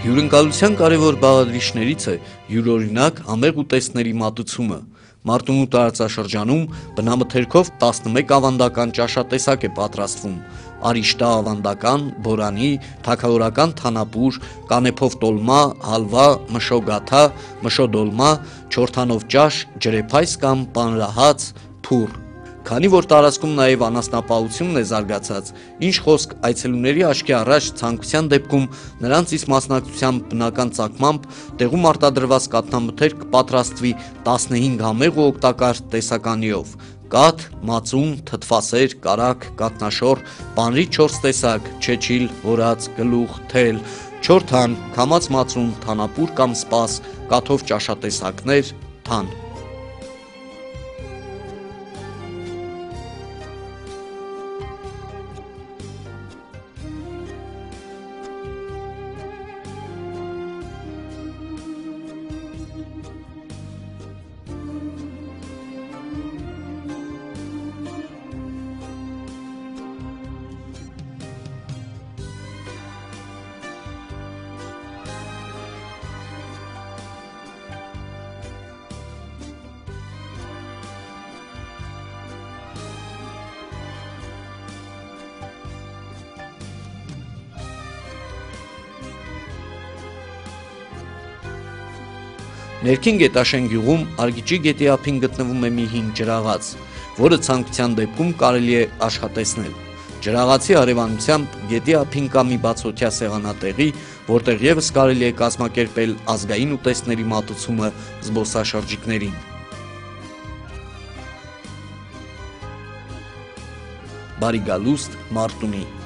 Հյուրընկալության կարևոր բաղադրիչներից է յուրօրինակ համեղ ուտեստների մատուցումը։ Մարտունու տարածաշրջանում բնամթերքով 11 ավանդական ճաշատեսակ է պատրաստվում՝ արիշտա ավանդական, բորանի, թագավորական թանապուր, կանեփով տոլմա, հալվա, մշո գաթա, մշո դոլմա, չորթանով ճաշ, ջրեփայս կամ պանրահաց, փուռ։ Քանի որ տարածքում նաև անասնապահությունն է զարգացած, ինչ խոսք այցելուների աչքի առաջ ցանկության դեպքում նրանց իսկ մասնակցությամբ բնական ծագմամբ տեղում արտադրված կաթնամթերք կպատրաստվի 15 համեղ ու օգտակար տեսականիով՝ կաթ, մածուն, թթվասեր, կարագ, կաթնաշոռ, պանրի 4 տեսակ՝ չեչիլ, հորած, գլուխ, թել, չորթան, քամած մածուն, թանապուր կամ սպաս, կաթով ճաշատեսակներ, թան։ Ներքին Գետաշեն գյուղում Արգիճի գետի ափին գտնվում է մի հին ջրաղաց, որը ցանկության դեպքում կարելի է աշխատեցնել։ Ջրաղացի հարևանությամբ գետի ափին կա մի բացօթյա սեղանատեղի, որտեղ ևս կարելի է կազմակերպել ազգային ուտեստների մատուցումը զբոսաշրջիկներին։ Բարի գալուստ Մարտունի։